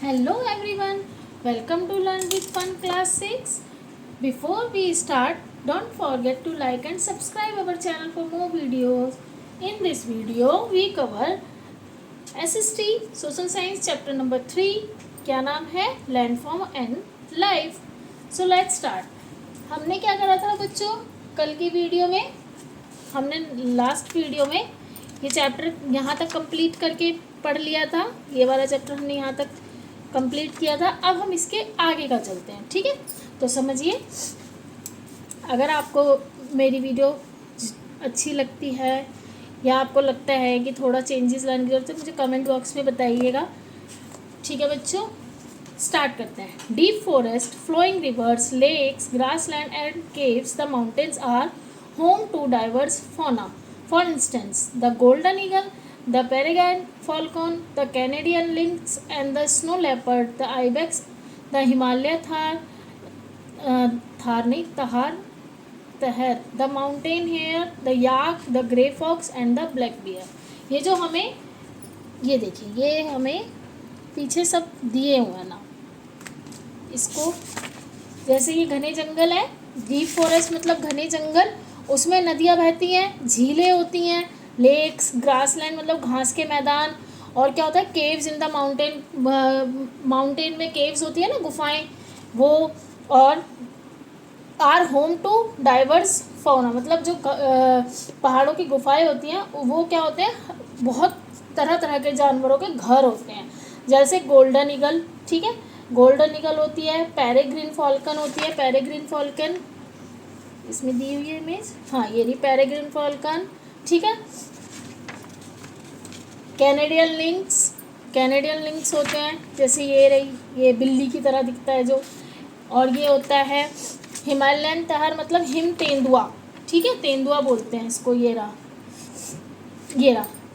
Hello everyone, welcome to Learn with Fun Class 6. Before we start, don't forget to like and subscribe our channel for more videos. In this video, we cover SST Social Science chapter number 3. क्या नाम है? Landform and Life. So let's start. हमने क्या करा था बच्चों? कल की वीडियो में हमने लास्ट वीडियो में ये चैप्टर यहाँ तक कंप्लीट करके पढ़ लिया था। ये वाला चैप्टर हमने यहाँ तक कंप्लीट किया था। अब हम इसके आगे का चलते हैं, ठीक है। तो समझिए, अगर आपको मेरी वीडियो अच्छी लगती है या आपको लगता है कि थोड़ा चेंजेस लाने की जरूरत है, मुझे कमेंट बॉक्स में बताइएगा, ठीक है बच्चों। स्टार्ट करते हैं। Deep forest, flowing rivers, lakes, grassland and caves, the mountains are home to diverse fauna. For instance, the golden eagle, the peregrine falcon, the Canadian lynx, and the snow leopard, the ibex, the Himalaya tahar, the mountain hare, the yak, the grey fox, and the black bear. ये जो हमें ये देखिए, ये हमें पीछे सब दिए हुए हैं ना, इसको जैसे ये घने जंगल है, डीप फॉरेस्ट मतलब घने जंगल, उसमें नदियाँ बहती हैं, झीलें होती हैं, लेक्स, ग्रासलैंड मतलब घास के मैदान, और क्या होता है केव्स इन द माउंटेन में केव्स होती है ना, गुफाएं, वो, और are home to diverse fauna मतलब जो पहाड़ों की गुफाएं होती हैं वो क्या होते हैं, बहुत तरह तरह के जानवरों के घर होते हैं। जैसे गोल्डन ईगल, ठीक है, गोल्डन ईगल होती है, पेरेग्रीन फॉल्कन होती है, पेरेग्रीन फॉल्कन इसमें दी हुई है इमेज, हाँ ये रही पेरेग्रीन फॉल्कन, ठीक है। कैनेडियन लिंक्स होते हैं, जैसे ये रही, ये बिल्ली की तरह दिखता है जो, और ये होता है हिमालयन तहर मतलब हिम तेंदुआ, ठीक है, तेंदुआ बोलते हैं इसको, ये रहा,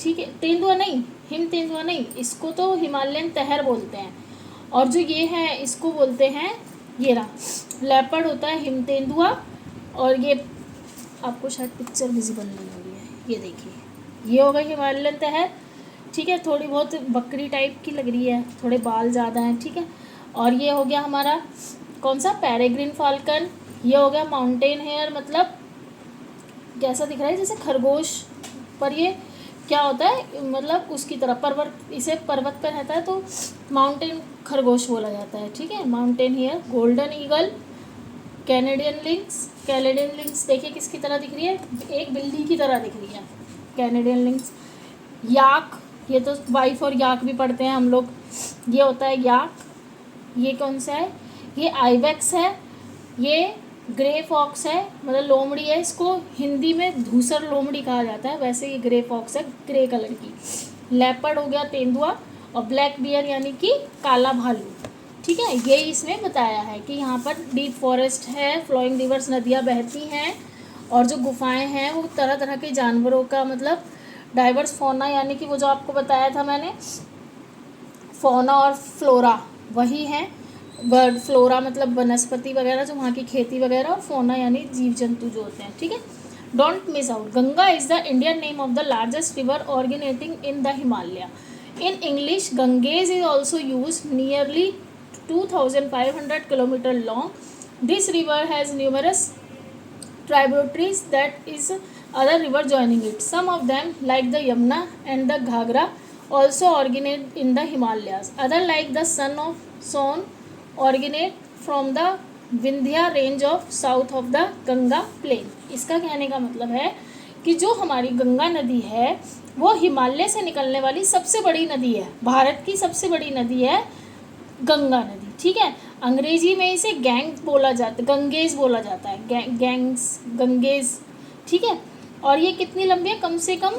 ठीक है, तेंदुआ नहीं, हिम तेंदुआ नहीं, इसको तो हिमालयन तहर बोलते हैं। और जो ये है इसको बोलते हैं, ये रहा लेपर्ड होता है हिम तेंदुआ, और ये आपको शायद पिक्चर विजिबल नहीं हो रही है, ये देखिए, ये होगा हिमालयन तहर, ठीक है, थोड़ी बहुत बकरी टाइप की लग रही है, थोड़े बाल ज़्यादा हैं, ठीक है। और ये हो गया हमारा कौन सा, पेरेग्रीन फाल्कन, ये हो गया माउंटेन हेयर मतलब कैसा दिख रहा है जैसे खरगोश, पर ये क्या होता है मतलब उसकी तरह पर्वत पर रहता है तो माउंटेन खरगोश बोला जाता है, ठीक है, mountain hare. Golden eagle, Canadian lynx देखिए किसकी तरह दिख रही है, एक बिल्ली की तरह दिख रही है कैनेडियन लिंक्स। याक, ये तो वाइफ और याक भी पढ़ते हैं हम लोग, ये होता है याक। ये कौन सा है, ये आइबेक्स है, ये ग्रे फॉक्स है मतलब लोमड़ी है, इसको हिंदी में धूसर लोमड़ी कहा जाता है, वैसे ये ग्रे फॉक्स है, ग्रे कलर की। लेपर्ड हो गया तेंदुआ, और ब्लैक बियर यानी कि काला भालू, ठीक है। ये इसमें बताया है कि यहाँ पर डीप फॉरेस्ट है, फ्लोइंग रिवर्स नदियाँ बहती हैं, और जो गुफाएं हैं वो तरह तरह के जानवरों का मतलब डाइवर्स फौना, यानी कि वो जो आपको बताया था मैंने, फौना और फ्लोरा वही है। बर्ड, फ्लोरा मतलब वनस्पति वगैरह जो वहाँ की खेती वगैरह, और फौना यानी जीव जंतु जो होते हैं, ठीक है। Don't miss out, Ganga is the Indian name of the largest river originating in the Himalaya. In English Ganges is also use, nearly 2500 kilometre long. This river has numerous tributaries that is other river joining it. Some of them like the Yamuna and the Ghagra also originate in the Himalayas. Other like the Son originate from the Vindhya range of south of the Ganga plain. इसका कहने का मतलब है कि जो हमारी गंगा नदी है वो हिमालय से निकलने वाली सबसे बड़ी नदी है, भारत की सबसे बड़ी नदी है गंगा नदी, ठीक है। अंग्रेजी में इसे गंगेज बोला जाता है, गंगेज, ठीक है। और ये कितनी लंबी है, कम से कम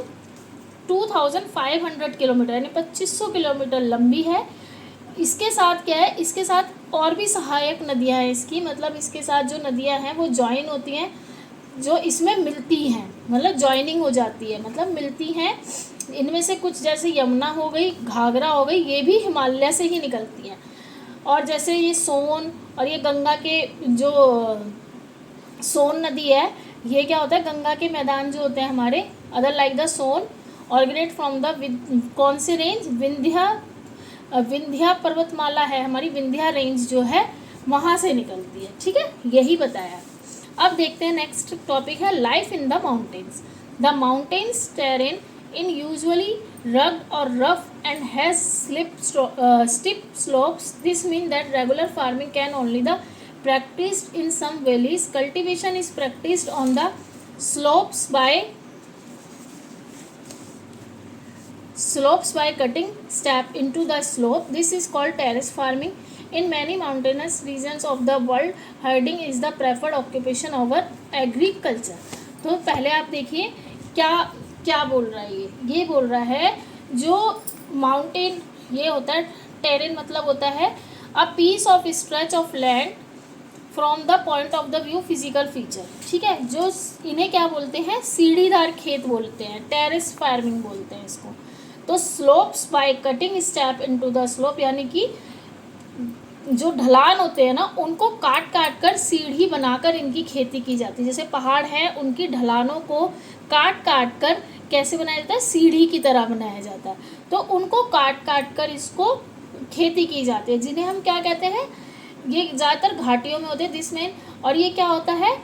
2500 किलोमीटर यानी 2500 किलोमीटर लंबी है। इसके साथ क्या है, इसके साथ और भी सहायक नदियाँ हैं इसकी, मतलब इसके साथ जो नदियाँ हैं वो ज्वाइन होती हैं, जो इसमें मिलती हैं, मतलब ज्वाइनिंग हो जाती है, मतलब मिलती हैं। इनमें से कुछ जैसे यमुना हो गई, घाघरा हो गई, ये भी हिमालय से ही निकलती हैं। और जैसे ये सोन और ये गंगा के जो सोन नदी है, ये क्या होता है, गंगा के मैदान जो होते हैं हमारे, other like the Son originate from the कौन से रेंज, विंध्या पर्वतमाला है, हमारी विंध्या रेंज जो है वहाँ से निकलती है, ठीक है, यही बताया। अब देखते हैं नेक्स्ट टॉपिक है life in the mountains. The mountains terrain in usually rugged or rough and has steep slopes. This means that regular farming can only the practiced in some valleys. Cultivation is practiced on the slopes by cutting step into the slope. This is called terrace farming. In many mountainous regions of the world, herding is the preferred occupation over agriculture. तो पहले आप देखिए क्या क्या बोल रहा है, ये बोल रहा है जो माउंटेन ये होता है, टेरेन मतलब होता है a piece of stretch of land from the point of the view physical feature, ठीक है, जो इन्हें क्या बोलते हैं, सीढ़ीदार खेत बोलते हैं, टेरेस फार्मिंग बोलते हैं इसको। तो slopes by cutting step into the slope, यानी कि जो ढलान होते हैं ना उनको काट काट कर सीढ़ी बनाकर इनकी खेती की जाती है। जैसे पहाड़ है उनकी ढलानों को काट काट कर कैसे बनाया जाता है, सीढ़ी की तरह बनाया जाता है। तो उनको काट काट कर इसको खेती की जाती है, जिन्हें हम क्या कहते हैं, ये ज़्यादातर घाटियों में होते हैं दिस में। और ये क्या होता है,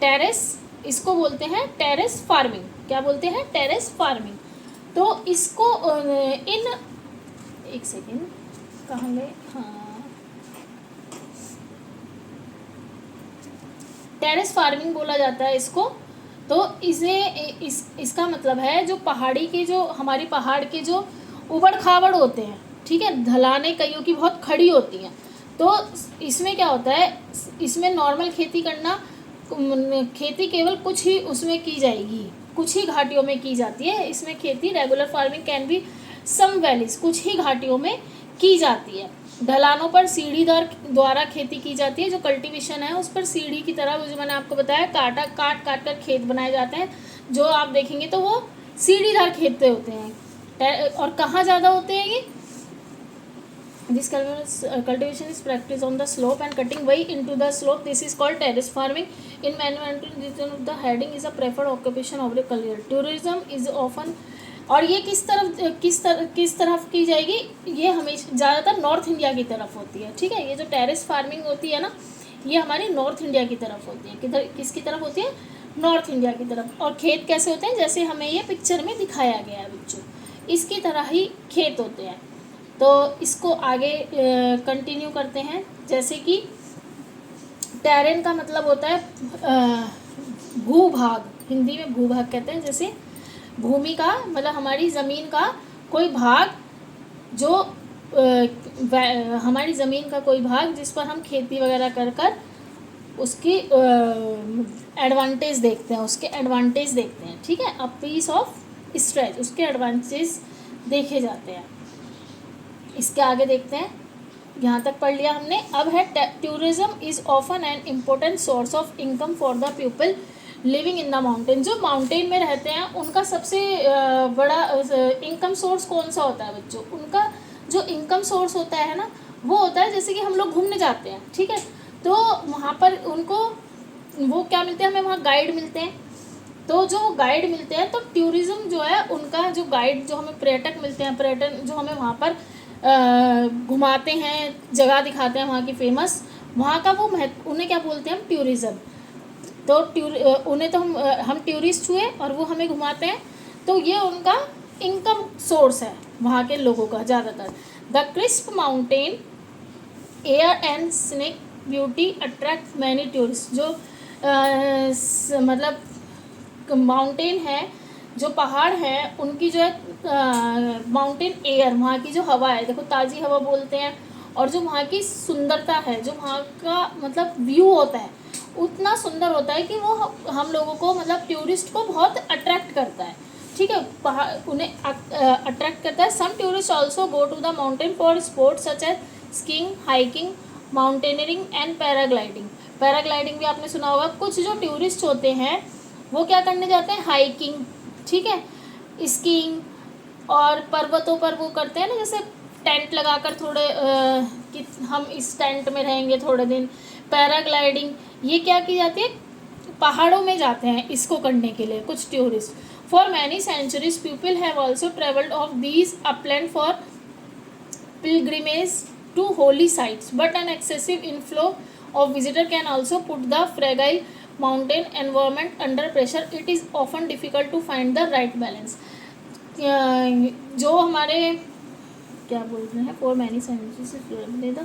टेरेस, इसको बोलते हैं टेरेस फार्मिंग। क्या बोलते हैं, टेरेस फार्मिंग। तो इसको एक सेकेंड कहाँ गए, हाँ, टेरेस फार्मिंग बोला जाता है इसको। तो इसका मतलब है जो पहाड़ी के, जो हमारी पहाड़ के जो उबड़ खाबड़ होते हैं, ठीक है, ढलानें कईयों की बहुत खड़ी होती हैं, तो इसमें क्या होता है, इसमें नॉर्मल खेती करना, खेती केवल कुछ ही उसमें की जाएगी, कुछ ही घाटियों में की जाती है इसमें खेती। Regular farming can be some valleys, कुछ ही घाटियों में की जाती है। ढलानों पर सीढ़ीदार द्वारा खेती की जाती है। जो कल्टीवेशन है उस पर सीढ़ी की तरह, जो मैंने आपको बताया, काट काट कर खेत बनाए जाते हैं, जो आप देखेंगे तो वो सीढ़ीदार खेत होते हैं। और कहाँ ज़्यादा होते हैं ये, This cultivation is practiced on the slope and cutting way into the slope. This is called terrace farming. In many mountain regions, the herding is a preferred occupation of agriculture. Tourism is often, और ये किस तरफ की जाएगी, ये हमेशा ज़्यादातर north India की तरफ होती है, ठीक है। ये जो टेरेस फार्मिंग होती है ना, ये हमारी नॉर्थ इंडिया की तरफ होती है। किधर, किसकी तरफ होती है, नॉर्थ इंडिया की तरफ। और खेत कैसे होते हैं, जैसे हमें ये पिक्चर में दिखाया गया है बच्चों, इसकी तरह ही खेत होते हैं। तो इसको आगे कंटिन्यू करते हैं। जैसे कि टेरेन का मतलब होता है भूभाग, हिंदी में भूभाग कहते हैं। जैसे भूमि का मतलब हमारी ज़मीन का कोई भाग, जो हमारी ज़मीन का कोई भाग जिस पर हम खेती वगैरह कर कर उसकी एडवांटेज देखते हैं, उसके एडवांटेज देखते हैं, ठीक है। अ पीस ऑफ स्ट्रेच, उसके एडवांटेज देखे जाते हैं। इसके आगे देखते हैं, यहाँ तक पढ़ लिया हमने। अब है tourism is often an important source of income for the people living in the mountain. जो माउंटेन में रहते हैं उनका सबसे बड़ा इनकम सोर्स कौन सा होता है बच्चों, उनका जो इनकम सोर्स होता है ना, वो होता है जैसे कि हम लोग घूमने जाते हैं, ठीक है, तो वहाँ पर उनको वो क्या मिलते हैं, हमें वहाँ गाइड मिलते हैं। तो जो गाइड मिलते हैं, तो टूरिज्म जो है उनका, जो गाइड, जो हमें पर्यटक मिलते हैं, पर्यटन जो हमें वहाँ पर घुमाते हैं, जगह दिखाते हैं वहाँ की फेमस, वहाँ का वो महत्व, उन्हें क्या बोलते हैं हम, टूरिज़्म। तो उन्हें तो हम टूरिस्ट हुए और वो हमें घुमाते हैं, तो ये उनका इनकम सोर्स है वहाँ के लोगों का ज़्यादातर। The crisp mountain air and snake beauty attract many tourist. जो मतलब माउंटेन है, जो पहाड़ है, उनकी जो है माउंटेन एयर, वहाँ की जो हवा है, देखो ताज़ी हवा बोलते हैं, और जो वहाँ की सुंदरता है, जो वहाँ का मतलब व्यू होता है, उतना सुंदर होता है कि वो हम लोगों को, मतलब टूरिस्ट को बहुत अट्रैक्ट करता है, ठीक है, पहाड़ उन्हें अट्रैक्ट करता है। Some tourist also go to the mountain for sports such as skiing, hiking, mountaineering and paragliding. Paragliding भी आपने सुना होगा। कुछ जो टूरिस्ट होते हैं वो क्या करने जाते हैं, हाइकिंग, ठीक है, स्कीइंग, और पर्वतों पर वो करते हैं ना, जैसे टेंट लगाकर थोड़े कि हम इस टेंट में रहेंगे थोड़े दिन। पैराग्लाइडिंग ये क्या की जाती है, पहाड़ों में जाते हैं इसको करने के लिए कुछ tourist. For many centuries people have also travelled of these upland for pilgrimage to holy sites, but an excessive inflow of visitor can also put the fragile mountain environment under pressure. It is often difficult to find the right balance. जो हमारे क्या बोल रहे हैं, for many centuries,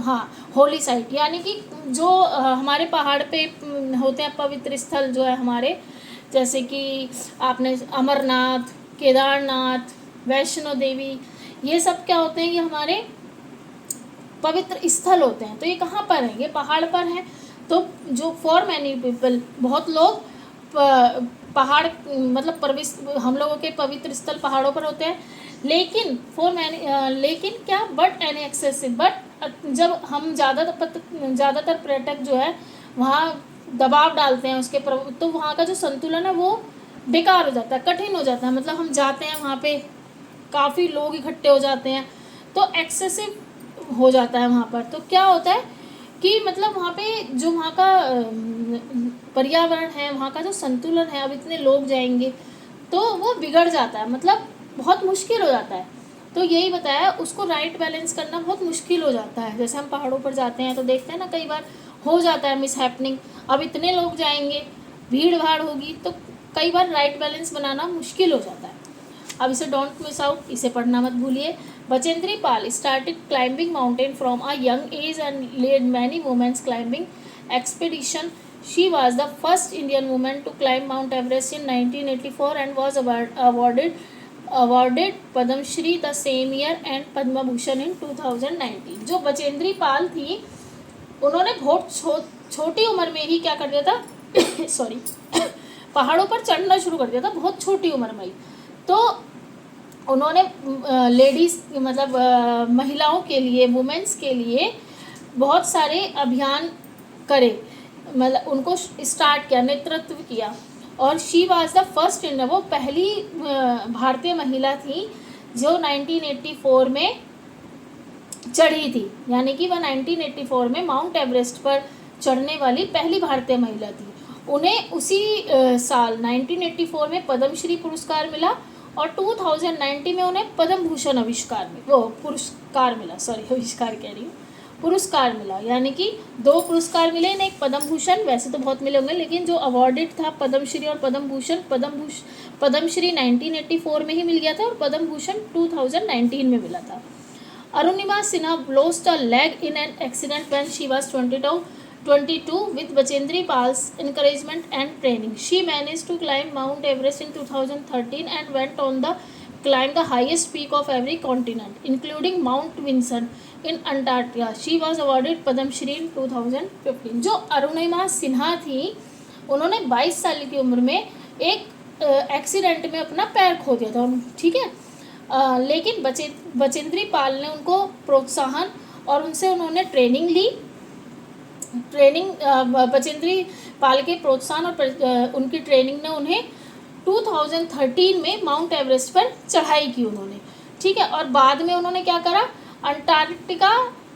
हाँ, Holi site, यानी कि जो हमारे पहाड़ पे होते हैं पवित्र स्थल जो है हमारे, जैसे कि आपने अमरनाथ, केदारनाथ, वैष्णो देवी, ये सब क्या होते हैं, ये हमारे पवित्र स्थल होते हैं। तो ये कहाँ पर हैं, ये पहाड़ पर हैं। तो जो फॉर मैनी पीपल, बहुत लोग पहाड़ मतलब हम लोगों के पवित्र स्थल पहाड़ों पर होते हैं, लेकिन लेकिन क्या, बट एनी एक्सेसिव, बट जब हम ज़्यादातर पर्यटक जो है वहाँ दबाव डालते हैं उसके तो वहाँ का जो संतुलन है वो बेकार हो जाता है, कठिन हो जाता है। मतलब हम जाते हैं वहाँ पे, काफ़ी लोग इकट्ठे हो जाते हैं, तो एक्सेसिव हो जाता है वहाँ पर। तो क्या होता है कि मतलब वहाँ पे जो वहाँ का पर्यावरण है, वहाँ का जो संतुलन है, अब इतने लोग जाएंगे तो वो बिगड़ जाता है, मतलब बहुत मुश्किल हो जाता है। तो यही बताया, उसको राइट बैलेंस करना बहुत मुश्किल हो जाता है। जैसे हम पहाड़ों पर जाते हैं तो देखते हैं ना, कई बार हो जाता है मिस हैपनिंग, अब इतने लोग जाएंगे, भीड़ भाड़ होगी, तो कई बार राइट बैलेंस बनाना मुश्किल हो जाता है। अब इसे डोंट मिस आउट, इसे पढ़ना मत भूलिए। Bachendri Pal started climbing mountain from a young age and led many womens climbing expedition. She was the first Indian woman to climb Mount Everest in 1984 and was awarded Padma Shri the same year and Padma Bhushan in 2019. जो बचेंद्री पाल थी, उन्होंने बहुत छोटी उम्र में ही क्या कर दिया था सॉरी पहाड़ों पर चढ़ना शुरू कर दिया था, बहुत छोटी उम्र में ही। तो उन्होंने लेडीज़ मतलब महिलाओं के लिए, वुमेन्स के लिए बहुत सारे अभियान करे, मतलब उनको स्टार्ट किया, नेतृत्व किया। और she was the first Indian, वो पहली भारतीय महिला थी जो 1984 में चढ़ी थी, यानी कि वह 1984 में माउंट एवरेस्ट पर चढ़ने वाली पहली भारतीय महिला थी। उन्हें उसी साल 1984 में पद्मश्री पुरस्कार मिला और 2019 में उन्हें पद्म भूषण पुरस्कार मिला, पुरस्कार मिला, यानी कि 2 पुरस्कार मिले इन्हें, एक पद्म भूषण, वैसे तो बहुत मिले होंगे, लेकिन जो अवॉर्डेड था पद्मश्री और पद्म भूषण, पद्मश्री 1984 में ही मिल गया था और पद्म भूषण 2019 में मिला था। Arunima Sinha lost a leg in an accident when she was 22 with Bachendri Pal's encouragement and training. She managed to climb Mount Everest in 2013 and went on the climb the highest peak of every continent, including Mount Vinson in Antarctica. She was awarded Padma Shri in 2015. जो अरुणिमा सिन्हा थी, उन्होंने 22 साल की उम्र में एक accident में अपना पैर खो दिया था, ठीक है। लेकिन बचेंद्री पाल ने उनको प्रोत्साहन और उनसे उन्होंने ट्रेनिंग ली। बचेंद्री पाल के प्रोत्साहन और उनकी ट्रेनिंग ने उन्हें 2013 में माउंट एवरेस्ट पर चढ़ाई की उन्होंने, ठीक है। और बाद में उन्होंने क्या करा, अंटार्कटिका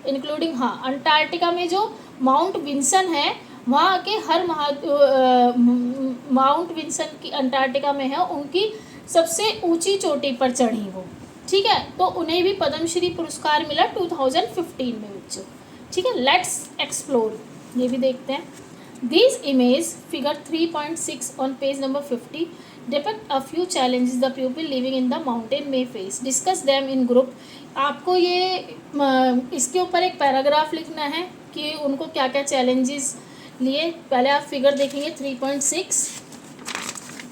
अंटार्कटिका में जो माउंट विंसन है, वहाँ के माउंट विंसन की अंटार्कटिका में है, उनकी सबसे ऊंची चोटी पर चढ़ी वो, ठीक है। तो उन्हें भी पद्मश्री पुरस्कार मिला 2015 में बच्चों, ठीक है। लेट्स एक्सप्लोर, ये भी देखते हैं। This image figure 3.6 on page number 50 depict a few challenges the people living in the mountain may face, discuss them in group. आपको ये इसके ऊपर एक पैराग्राफ लिखना है कि उनको क्या क्या चैलेंजेस लिए। पहले आप फिगर देखेंगे 3.6,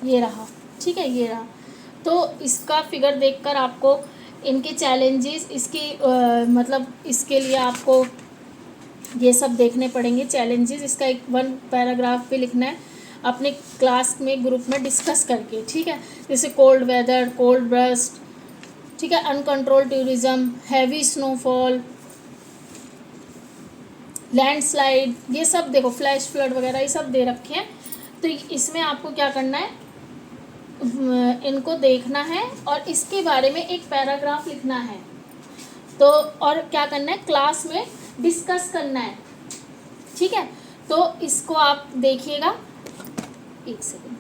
ये रहा, ठीक है, ये रहा। तो इसका फिगर देखकर आपको इनके चैलेंजेस, मतलब इसके लिए आपको ये सब देखने पड़ेंगे चैलेंजेस। इसका एक 1 पैराग्राफ भी लिखना है अपने क्लास में, ग्रुप में डिस्कस करके, ठीक है। जैसे कोल्ड वेदर, कोल्ड ब्रस्ट, ठीक है, uncontrolled tourism, heavy snowfall, landslide, ये सब देखो, फ्लैश फ्लड वगैरह ये सब दे रखे हैं। तो इसमें आपको क्या करना है, इनको देखना है और इसके बारे में एक पैराग्राफ लिखना है। तो और क्या करना है, क्लास में डिस्कस करना है, ठीक है। तो इसको आप देखिएगा, एक सेकंड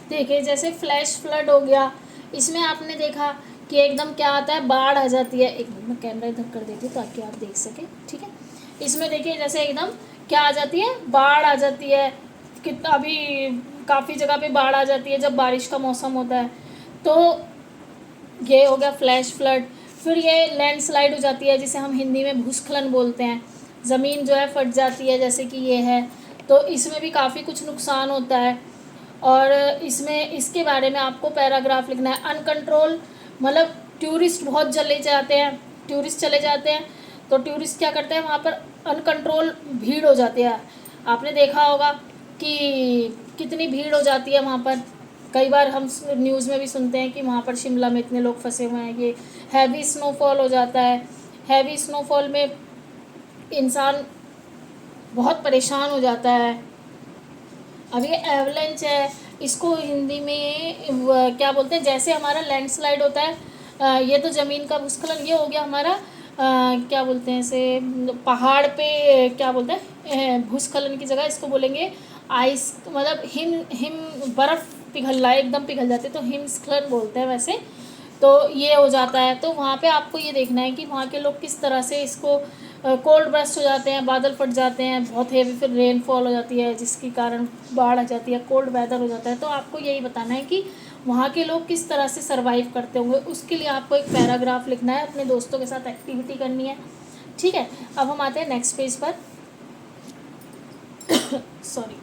देखिए, जैसे फ्लैश फ्लड हो गया, इसमें आपने देखा कि एकदम क्या आता है, बाढ़ आ जाती है। एक मिनट, मैं कैमरा इधर कर देती हूँ ताकि आप देख सकें, ठीक है। इसमें देखिए जैसे एकदम क्या आ जाती है, बाढ़ आ जाती है। कितना अभी काफ़ी जगह पे बाढ़ आ जाती है जब बारिश का मौसम होता है। तो ये हो गया फ्लैश फ्लड। फिर ये लैंडस्लाइड हो जाती है, जिसे हम हिंदी में भूस्खलन बोलते हैं। ज़मीन जो है फट जाती है, जैसे कि ये है। तो इसमें भी काफ़ी कुछ नुकसान होता है। और इसमें इसके बारे में आपको पैराग्राफ लिखना है। अनकंट्रोल मतलब टूरिस्ट बहुत चले जाते हैं, तो टूरिस्ट क्या करते हैं, वहाँ पर अनकंट्रोल भीड़ हो जाती है। आपने देखा होगा कि कितनी भीड़ हो जाती है वहाँ पर। कई बार हम न्यूज़ में भी सुनते हैं कि वहाँ पर शिमला में इतने लोग फंसे हुए हैं। ये हैवी स्नोफॉल हो जाता है। हैवी स्नोफॉल में इंसान बहुत परेशान हो जाता है। अब ये एवलेंच है, इसको हिंदी में क्या बोलते हैं, जैसे हमारा लैंडस्लाइड होता है, ये तो ज़मीन का भूस्खलन, ये हो गया हमारा क्या बोलते हैं इसे, पहाड़ पे क्या बोलते हैं, भूस्खलन की जगह इसको बोलेंगे आइस, मतलब हिम हिम बर्फ़ पिघलना, एकदम पिघल जाते तो हिमस्खलन बोलते हैं वैसे। तो ये हो जाता है। तो वहाँ पे आपको ये देखना है कि वहाँ के लोग किस तरह से इसको कोल्ड ब्रस्ट हो जाते हैं, बादल फट जाते हैं बहुत हेवी, फिर रेनफॉल हो जाती है जिसके कारण बाढ़ आ जाती है, कोल्ड वेदर हो जाता है। तो आपको यही बताना है कि वहाँ के लोग किस तरह से सरवाइव करते होंगे। उसके लिए आपको एक पैराग्राफ लिखना है, अपने दोस्तों के साथ एक्टिविटी करनी है, ठीक है। अब हम आते हैं नेक्स्ट पेज पर। Sorry,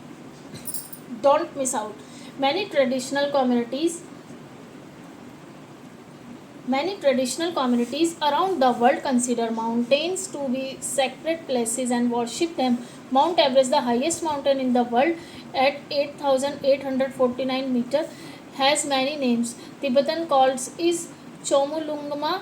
don't miss out. Many traditional communities around the world consider mountains to be sacred places and worship them. Mount Everest, the highest mountain in the world at 8,849 meters, has many names. Tibetan calls is Chomolungma,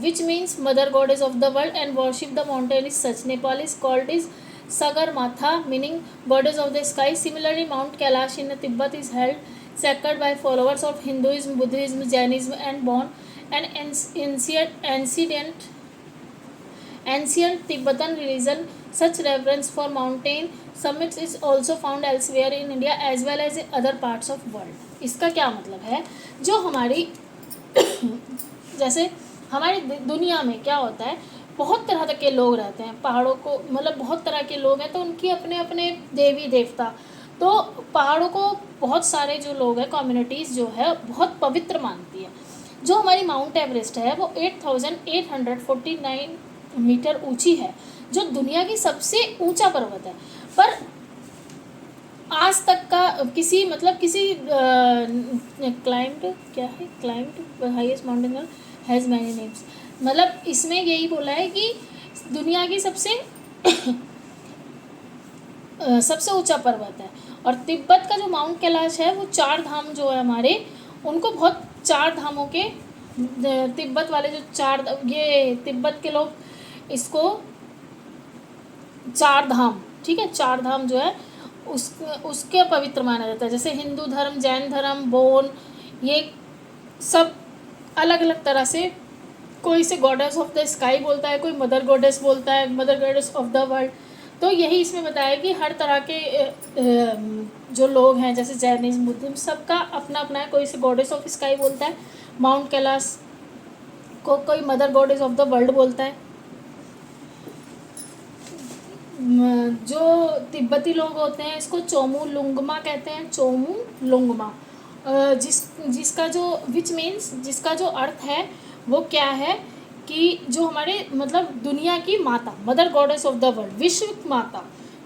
which means mother goddess of the world, and worship the mountain is such. Nepal is called is Sagarmatha, meaning goddess of the sky. Similarly, Mount Kailash in Tibet is held sacred by followers of Hinduism, Buddhism, Jainism, and born an ancient Tibetan religion. Such reverence for mountain summits is also found elsewhere in India as well as in other parts of world. इसका क्या मतलब है, जो हमारी जैसे हमारी दुनिया में क्या होता है, बहुत तरह के लोग रहते हैं पहाड़ों को, मतलब बहुत तरह के लोग हैं, तो उनकी अपने अपने देवी देवता। तो पहाड़ों को बहुत सारे जो लोग हैं, कम्युनिटीज़ जो है बहुत पवित्र मानती है। जो हमारी माउंट एवरेस्ट है वो 8,849 मीटर ऊंची है, जो दुनिया की सबसे ऊंचा पर्वत है। पर आज तक का किसी climbed highest mountain has many names, मतलब इसमें यही बोला है कि दुनिया की सबसे ऊंचा पर्वत है। और तिब्बत का जो माउंट कैलाश है वो 4 धाम जो है हमारे, उनको बहुत 4 धामों के, तिब्बत वाले जो ये तिब्बत के लोग इसको 4 धाम, ठीक है, 4 धाम जो है उसके पवित्र माना जाता है। जैसे हिंदू धर्म, जैन धर्म, बौन, ये सब अलग अलग तरह से, कोई इसे गॉडेस ऑफ द स्काई बोलता है, कोई मदर गॉडेस बोलता है, mother goddess of the world. तो यही इसमें बताया कि हर तरह के जो लोग हैं, जैसे जैनिज्म, बुद्धिज्म, सबका अपना अपना है। कोई इसे गॉडेस ऑफ स्काई बोलता है, माउंट कैलाश को कोई mother goddess of the world बोलता है। जो तिब्बती लोग होते हैं इसको चोमुलुंगमा कहते हैं, चोमुलुंगमा, जिसका जो अर्थ है वो क्या है कि जो हमारे मतलब दुनिया की माता, mother goddess of the world, विश्व माता,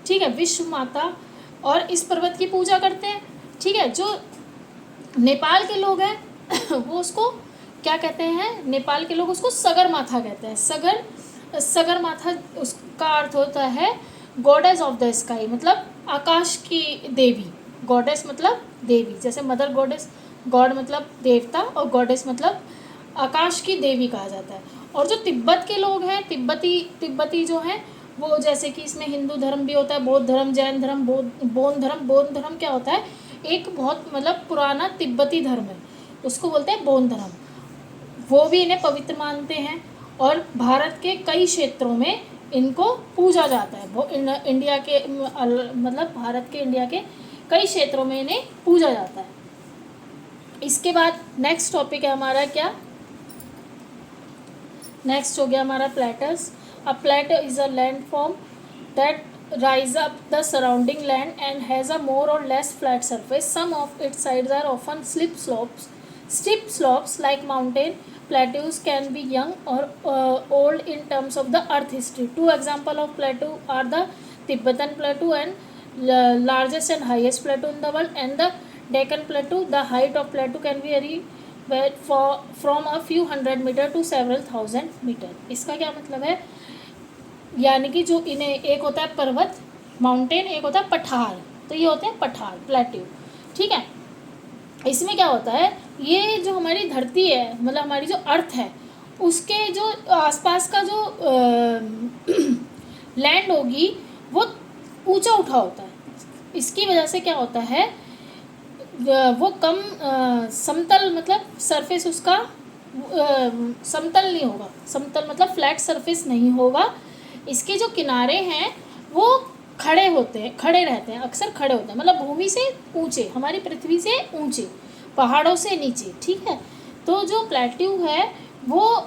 ठीक है, विश्व माता। और इस पर्वत की पूजा करते हैं, ठीक है। जो नेपाल के लोग हैं वो उसको क्या कहते हैं, नेपाल के लोग उसको सगरमाथा कहते हैं। सगरमाथा उसका अर्थ होता है गॉडेस ऑफ द स्काई, मतलब आकाश की देवी। गॉडेस मतलब देवी, जैसे मदर गॉडेस, गॉड मतलब देवता, और गॉडेस मतलब आकाश की देवी कहा जाता है। और जो तिब्बत के लोग हैं, तिब्बती जो हैं वो, जैसे कि इसमें हिंदू धर्म भी होता है, बौद्ध धर्म, जैन धर्म, बौद्ध धर्म क्या होता है, एक बहुत मतलब पुराना तिब्बती धर्म है, उसको बोलते हैं बौद्ध धर्म। वो भी इन्हें पवित्र मानते हैं और भारत के कई क्षेत्रों में इनको पूजा जाता है। वो इंडिया के मतलब भारत के, इंडिया के कई क्षेत्रों में इन्हें पूजा जाता है। इसके बाद नेक्स्ट टॉपिक है हमारा क्या, नेक्स्ट हो गया हमारा platters. A platter is a land form that rise up the surrounding land and has a more or less flat surface. Some of its sides are often steep slopes like mountain plateaus can be young or old in terms of the earth history. Two examples of plateau are the Tibetan plateau and largest and highest plateau in the world, and the Deccan plateau. The height of plateau can vary from a few hundred meter to several thousand meter. इसका क्या मतलब है, यानी कि जो इन्हें एक होता है पर्वत माउंटेन, एक होता है पठार, तो ये होते हैं पठार प्लेट्यू, ठीक है। इसमें क्या होता है, ये जो हमारी धरती है मतलब हमारी जो अर्थ है उसके जो आसपास का जो लैंड होगी वो ऊंचा उठा होता है। इसकी वजह से क्या होता है, वो कम समतल मतलब सरफेस उसका समतल नहीं होगा, समतल मतलब फ्लैट सरफेस नहीं होगा। इसके जो किनारे हैं वो खड़े होते हैं, खड़े रहते हैं, अक्सर खड़े होते हैं, मतलब भूमि से ऊंचे, हमारी पृथ्वी से ऊंचे, पहाड़ों से नीचे, ठीक है। तो जो प्लेट्यू है वो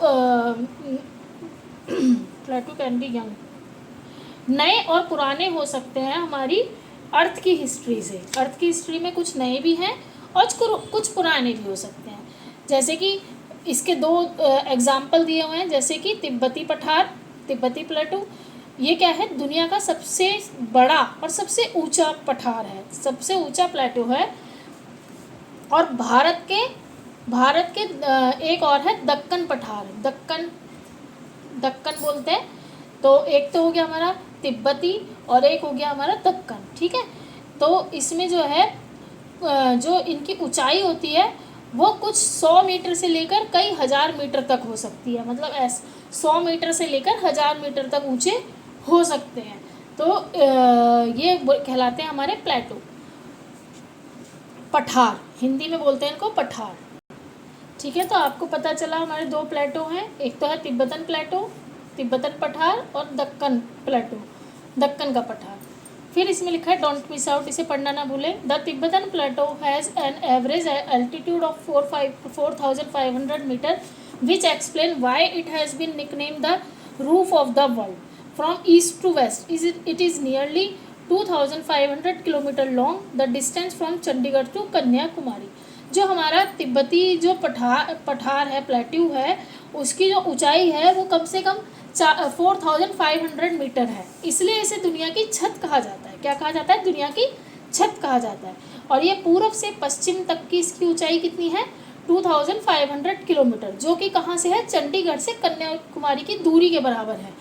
प्लेट्यू कैन बी यंग, नए और पुराने हो सकते हैं हमारी अर्थ की हिस्ट्री से। अर्थ की हिस्ट्री में कुछ नए भी हैं और कुछ पुराने भी हो सकते हैं। जैसे कि इसके दो एग्जाम्पल दिए हुए हैं, जैसे कि तिब्बती पठार, तिब्बती प्लेटू, ये क्या है, दुनिया का सबसे बड़ा और सबसे ऊंचा पठार है, सबसे ऊंचा प्लेटू है। और भारत के एक और है दक्कन पठार, दक्कन बोलते हैं। तो एक तो हो गया हमारा तिब्बती और एक हो गया हमारा दक्कन, ठीक है। तो इसमें जो है जो इनकी ऊंचाई होती है वो कुछ 100 मीटर से लेकर कई हज़ार मीटर तक हो सकती है, मतलब 100 मीटर से लेकर 1000 मीटर तक ऊंचे हो सकते हैं। तो ये कहलाते हैं हमारे प्लेटो, पठार, हिंदी में बोलते हैं इनको पठार, ठीक है। तो आपको पता चला हमारे दो प्लेटो हैं, एक तो है तिब्बतन प्लेटो, तिब्बतन पठार, और दक्कन प्लेटो, दक्कन का पठार। फिर इसमें लिखा है डोंट मिस आउट, इसे पढ़ना ना भूलें। The Tibetan plateau has an average altitude of 4500 metre, which explain why it has been nickname the roof of the world. From east to west it is nearly 2500 kilometre long, the distance from Chandigarh to Kanyakumari. जो हमारा तिब्बती जो पठार है, plateau है, उसकी जो ऊंचाई है वो कम से कम 4500 मीटर है, इसलिए इसे दुनिया की छत कहा जाता है। क्या कहा जाता है, दुनिया की छत कहा जाता है। और ये पूर्व से पश्चिम तक की इसकी ऊंचाई कितनी है, 2500 किलोमीटर, जो कि कहाँ से है, चंडीगढ़ से कन्याकुमारी की दूरी के बराबर है,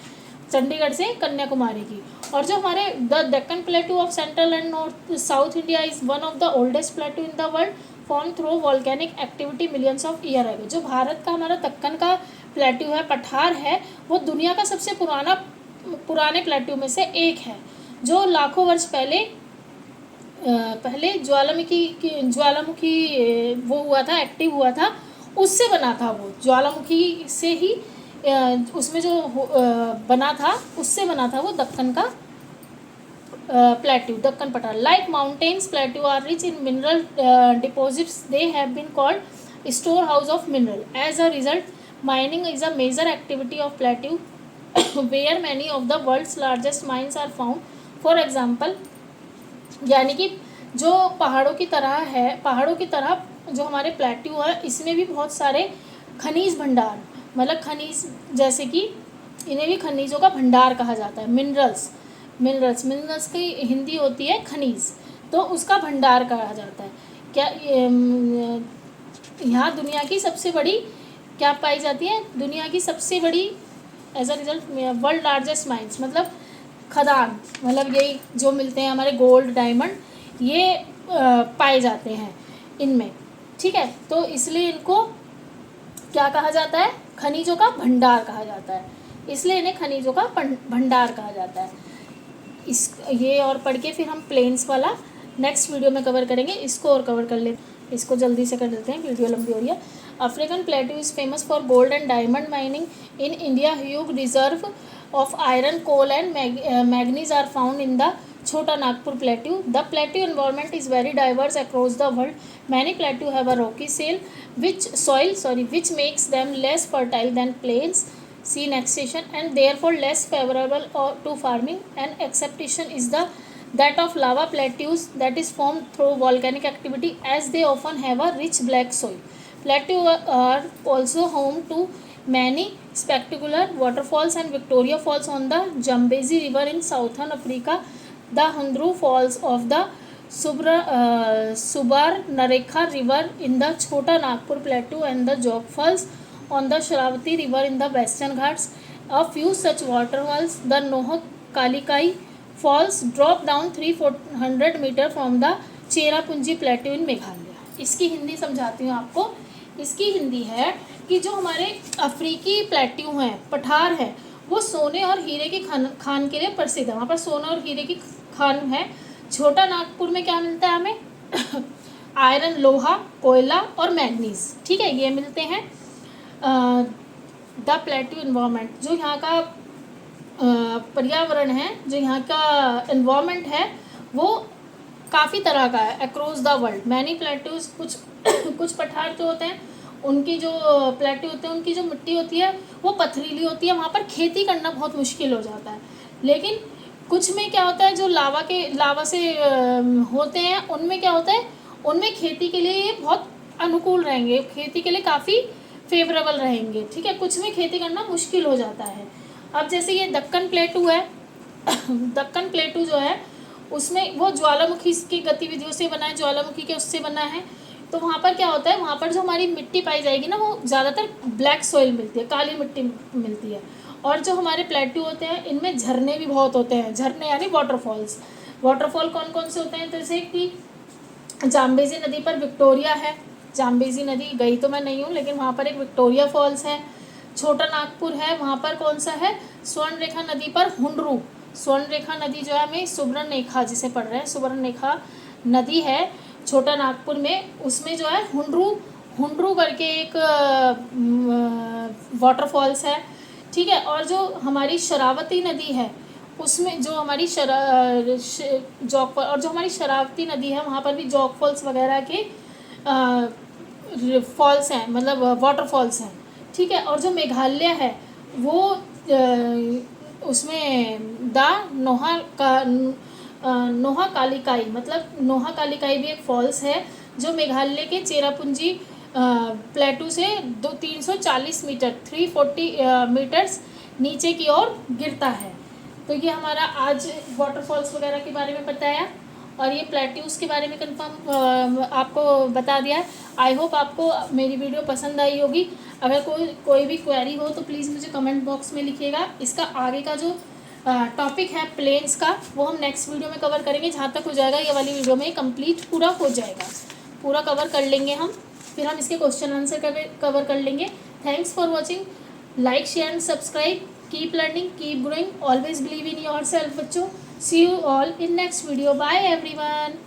चंडीगढ़ से कन्याकुमारी की। और जो हमारे the Deccan प्लेटू of central and north south India is one of the oldest प्लेटू in the world, form through volcanic activity millions of year ago. जो भारत का हमारा दक्कन का प्लेट्यू है, पठार है, वो दुनिया का सबसे पुराने प्लेट्यू में से एक है, जो लाखों वर्ष पहले ज्वालामुखी वो हुआ था, एक्टिव हुआ था, उससे बना था। वो ज्वालामुखी से ही उसमें जो बना था, उससे बना था वो दक्कन का प्लेट्यू, दक्कन पठार। Like mountains, plateau are rich in mineral deposits, they have been called store house of mineral. As a result, mining is a major activity of plateau where many of the world's largest mines are found. For example, यानी कि जो पहाड़ों की तरह जो हमारे plateau है, इसमें भी बहुत सारे खनिज भंडार, मतलब खनिज, जैसे कि इन्हें भी खनिजों का भंडार कहा जाता है। मिनरल्स की हिंदी होती है खनिज, तो उसका भंडार कहा जाता है। क्या यहाँ दुनिया की सबसे बड़ी क्या पाई जाती है, दुनिया की सबसे बड़ी as a result world largest mines, मतलब खदान, मतलब यही जो मिलते हैं हमारे गोल्ड, डायमंड, ये पाए जाते हैं इनमें, ठीक है। तो इसलिए इनको क्या कहा जाता है, खनिजों का भंडार कहा जाता है, इसलिए इन्हें खनिजों का भंडार कहा जाता है। ये और पढ़ के फिर हम प्लेन्स वाला नेक्स्ट वीडियो में कवर करेंगे, इसको और कवर कर लेते, इसको जल्दी से कर देते हैं, वीडियो लंबी हो रही है। African plateau is famous for gold and diamond mining in India. Huge reserve of iron, coal and manganese are found in the छोटा Nagpur plateau. The plateau environment is very diverse across the world. Many plateau have a Rocky soil which makes them less fertile than plains. See next station. And therefore less favorable to farming. And exception is that of lava plateaus that is formed through volcanic activity, as they often have a rich black soil. Plateaus are also home to many spectacular waterfalls and Victoria Falls on the Zambezi River in southern Africa, the Hundru Falls of the Subarnarekha River in the Chota Nagpur Plateau, and the Jog Falls on the Shravati River in the Western Ghats. A few such waterfalls, the Nohak Kalikai Falls, drop down 300 metre from the Cherrapunji plateau in Meghalaya. इसकी हिंदी समझाती हूँ आपको. इसकी हिंदी है कि जो हमारे अफ्रीकी प्लेट्यू हैं, पठार है, वो सोने और हीरे की खान के लिए प्रसिद्ध है. वहाँ पर सोने और हीरे की खान है. छोटा नागपुर में क्या मिलता है हमें? आयरन, लोहा, कोयला और मैग्नीज. ठीक है, ये मिलते हैं. द प्लेट्यू इन्वायरमेंट, जो यहाँ का पर्यावरण है, जो यहाँ का इन्वायरमेंट है, वो काफ़ी तरह का है. Across the world many plateaus, कुछ पठार जो होते हैं, उनकी जो प्लेट्यू होते हैं, उनकी जो मिट्टी होती है वो पथरीली होती है. वहाँ पर खेती करना बहुत मुश्किल हो जाता है. लेकिन कुछ में क्या होता है, जो लावा से होते हैं, उनमें क्या होता है, उनमें खेती के लिए ये बहुत अनुकूल रहेंगे, खेती के लिए काफ़ी फेवरेबल रहेंगे. ठीक है, कुछ में खेती करना मुश्किल हो जाता है. अब जैसे ये दक्कन प्लेटू है, दक्कन प्लेटू जो है उसमें वो ज्वालामुखी की गतिविधियों से बना है, ज्वालामुखी के उससे बना है. तो वहाँ पर क्या होता है, वहाँ पर जो हमारी मिट्टी पाई जाएगी ना, वो ज़्यादातर ब्लैक सॉइल मिलती है, काली मिट्टी मिलती है. और जो हमारे प्लेट्यू होते हैं, इनमें झरने भी बहुत होते हैं. झरने यानी वाटरफॉल्स. वाटरफॉल कौन कौन से होते हैं? जैसे कि जाम्बेजी नदी पर विक्टोरिया है. जाम्बेजी नदी गई तो मैं नहीं हूँ, लेकिन वहाँ पर एक विक्टोरिया फॉल्स है. छोटा नागपुर है, वहाँ पर कौन सा है? स्वर्णरेखा नदी पर हुंडरू. स्वर्णरेखा नदी जो है हमें सुब्रनेखा जिसे पढ़ रहे हैं, सुब्रनेखा नदी है छोटा नागपुर में. उसमें जो है हुंडरू करके एक वाटरफॉल्स है. ठीक है, और जो हमारी शरावती नदी है, उसमें जो हमारी जॉग, और जो हमारी शरावती नदी है, वहाँ पर भी जॉग फॉल्स वगैरह के फॉल्स हैं, मतलब वाटरफॉल्स हैं. ठीक है, और जो मेघालय है वो उसमें नोहा कालिकाई, मतलब नोहा कालिकाई भी एक फॉल्स है, जो मेघालय के चेरापूंजी प्लेटू से 340 मीटर 340 मीटर्स नीचे की ओर गिरता है. तो ये हमारा आज वाटरफॉल्स वगैरह के बारे में बताया, और ये प्लेट्यूज़ के बारे में कंफर्म आपको बता दिया. आई होप आपको मेरी वीडियो पसंद आई होगी. अगर कोई भी क्वेरी हो तो प्लीज़ मुझे कमेंट बॉक्स में लिखिएगा. इसका आगे का जो टॉपिक है प्लेन्स का, वो हम नेक्स्ट वीडियो में कवर करेंगे. जहाँ तक हो जाएगा ये वाली वीडियो में कंप्लीट पूरा हो जाएगा, पूरा कवर कर लेंगे हम. फिर हम इसके क्वेश्चन आंसर कवर कर लेंगे. Thanks for watching. Like, share and subscribe. Keep learning, keep growing, always believe in your self बच्चों. See you all in next video. Bye everyone.